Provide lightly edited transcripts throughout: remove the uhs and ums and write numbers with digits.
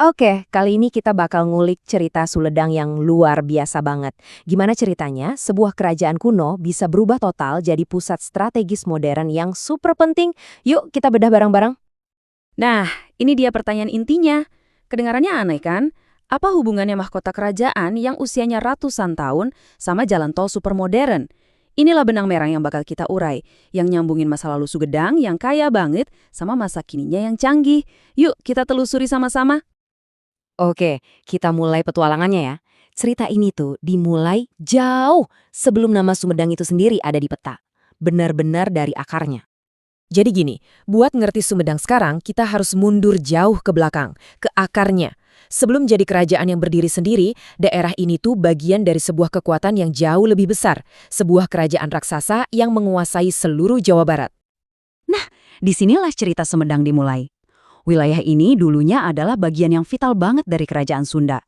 Oke, kali ini kita bakal ngulik cerita Suledang yang luar biasa banget. Gimana ceritanya, sebuah kerajaan kuno bisa berubah total jadi pusat strategis modern yang super penting. Yuk kita bedah bareng-bareng. Nah, ini dia pertanyaan intinya. Kedengarannya aneh kan? Apa hubungannya mahkota kerajaan yang usianya ratusan tahun sama jalan tol super modern? Inilah benang merah yang bakal kita urai, yang nyambungin masa lalu Sugedang yang kaya banget sama masa kininya yang canggih. Yuk, kita telusuri sama-sama. Oke, kita mulai petualangannya ya. Cerita ini tuh dimulai jauh sebelum nama Sumedang itu sendiri ada di peta. Benar-benar dari akarnya. Jadi gini, buat ngerti Sumedang sekarang, kita harus mundur jauh ke belakang, ke akarnya. Sebelum jadi kerajaan yang berdiri sendiri, daerah ini tuh bagian dari sebuah kekuatan yang jauh lebih besar, sebuah kerajaan raksasa yang menguasai seluruh Jawa Barat. Nah, disinilah cerita Sumedang dimulai. Wilayah ini dulunya adalah bagian yang vital banget dari kerajaan Sunda.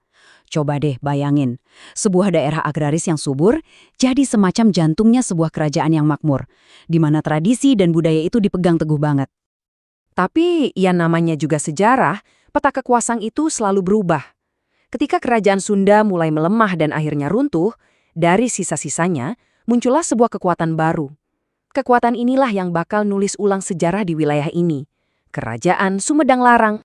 Coba deh bayangin, sebuah daerah agraris yang subur jadi semacam jantungnya sebuah kerajaan yang makmur, di mana tradisi dan budaya itu dipegang teguh banget. Tapi ya namanya juga sejarah, peta kekuasaan itu selalu berubah. Ketika kerajaan Sunda mulai melemah dan akhirnya runtuh, dari sisa-sisanya muncullah sebuah kekuatan baru. Kekuatan inilah yang bakal nulis ulang sejarah di wilayah ini. Kerajaan Sumedang Larang.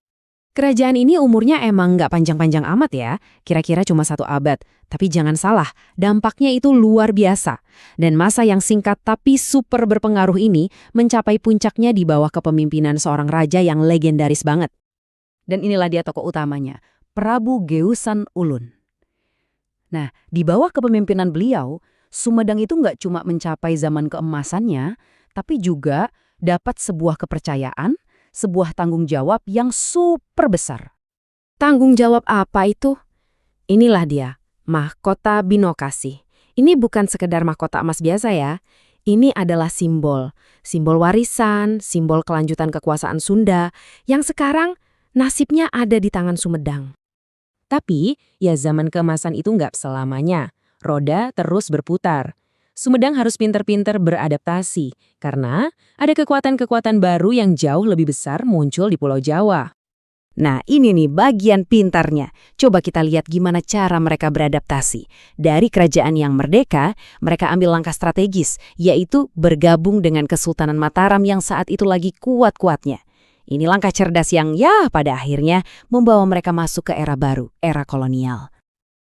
Kerajaan ini umurnya emang nggak panjang-panjang amat ya, kira-kira cuma 1 abad. Tapi jangan salah, dampaknya itu luar biasa. Dan masa yang singkat tapi super berpengaruh ini mencapai puncaknya di bawah kepemimpinan seorang raja yang legendaris banget. Dan inilah dia tokoh utamanya, Prabu Geusan Ulun. Nah, di bawah kepemimpinan beliau, Sumedang itu nggak cuma mencapai zaman keemasannya, tapi juga dapat sebuah kepercayaan, sebuah tanggung jawab yang super besar. Tanggung jawab apa itu? Inilah dia, Mahkota Binokasi. Ini bukan sekedar mahkota emas biasa ya. Ini adalah simbol. Simbol warisan, simbol kelanjutan kekuasaan Sunda, yang sekarang nasibnya ada di tangan Sumedang. Tapi, ya zaman keemasan itu nggak selamanya. Roda terus berputar. Sumedang harus pinter-pinter beradaptasi, karena ada kekuatan-kekuatan baru yang jauh lebih besar muncul di Pulau Jawa. Nah, ini nih bagian pintarnya. Coba kita lihat gimana cara mereka beradaptasi. Dari kerajaan yang merdeka, mereka ambil langkah strategis, yaitu bergabung dengan Kesultanan Mataram yang saat itu lagi kuat-kuatnya. Ini langkah cerdas yang pada akhirnya membawa mereka masuk ke era baru, era kolonial.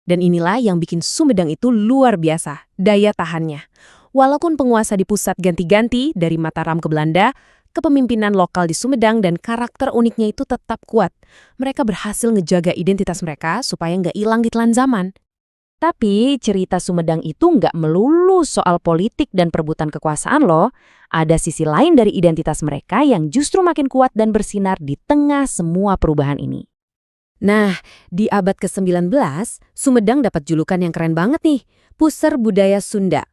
Dan inilah yang bikin Sumedang itu luar biasa, daya tahannya. Walaupun penguasa di pusat ganti-ganti dari Mataram ke Belanda, kepemimpinan lokal di Sumedang dan karakter uniknya itu tetap kuat. Mereka berhasil ngejaga identitas mereka supaya nggak hilang di telan zaman. Tapi cerita Sumedang itu nggak melulu soal politik dan perebutan kekuasaan loh. Ada sisi lain dari identitas mereka yang justru makin kuat dan bersinar di tengah semua perubahan ini. Nah, di abad ke-19, Sumedang dapat julukan yang keren banget nih, Puseur Budaya Sunda.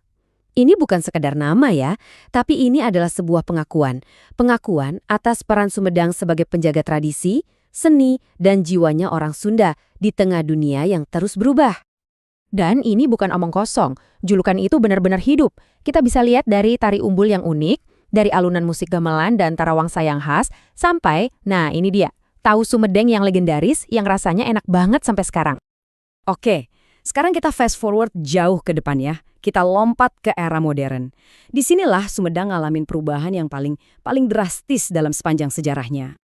Ini bukan sekedar nama ya, tapi ini adalah sebuah pengakuan. Pengakuan atas peran Sumedang sebagai penjaga tradisi, seni, dan jiwanya orang Sunda di tengah dunia yang terus berubah. Dan ini bukan omong kosong, julukan itu benar-benar hidup. Kita bisa lihat dari tari umbul yang unik, dari alunan musik gamelan dan tarawangsa yang khas, sampai, nah ini dia, tahu Sumedang yang legendaris yang rasanya enak banget sampai sekarang. Oke, sekarang kita fast forward jauh ke depan ya. Kita lompat ke era modern. Disinilah Sumedang ngalamin perubahan yang paling drastis dalam sepanjang sejarahnya.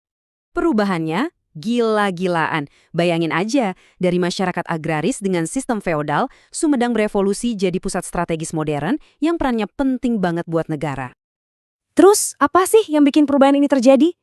Perubahannya gila-gilaan. Bayangin aja, dari masyarakat agraris dengan sistem feodal, Sumedang berevolusi jadi pusat strategis modern yang perannya penting banget buat negara. Terus, apa sih yang bikin perubahan ini terjadi?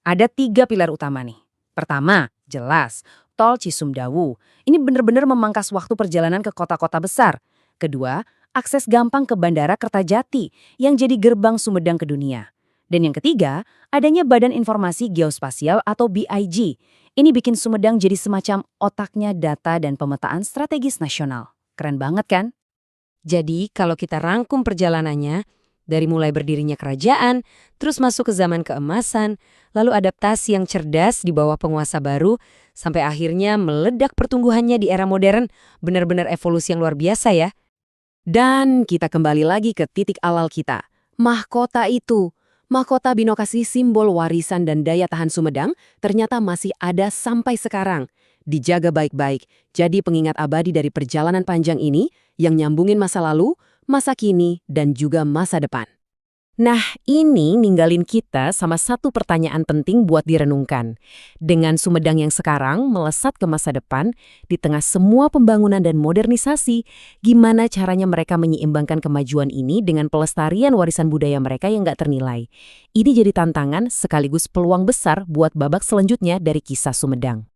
Ada 3 pilar utama nih. Pertama, jelas, tol Cisumdawu. Ini benar-benar memangkas waktu perjalanan ke kota-kota besar. Kedua, akses gampang ke Bandara Kertajati yang jadi gerbang Sumedang ke dunia. Dan yang ketiga, adanya Badan Informasi Geospasial atau BIG. Ini bikin Sumedang jadi semacam otaknya data dan pemetaan strategis nasional. Keren banget kan? Jadi kalau kita rangkum perjalanannya, dari mulai berdirinya kerajaan, terus masuk ke zaman keemasan, lalu adaptasi yang cerdas di bawah penguasa baru, sampai akhirnya meledak pertumbuhannya di era modern, benar-benar evolusi yang luar biasa ya. Dan kita kembali lagi ke titik awal kita. Mahkota itu, mahkota Binokasi simbol warisan dan daya tahan Sumedang, ternyata masih ada sampai sekarang. dijaga baik-baik, jadi pengingat abadi dari perjalanan panjang ini yang nyambungin masa lalu, masa kini, dan juga masa depan. Nah, ini ninggalin kita sama satu pertanyaan penting buat direnungkan. Dengan Sumedang yang sekarang melesat ke masa depan, di tengah semua pembangunan dan modernisasi, gimana caranya mereka menyeimbangkan kemajuan ini dengan pelestarian warisan budaya mereka yang nggak ternilai? Ini jadi tantangan sekaligus peluang besar buat babak selanjutnya dari kisah Sumedang.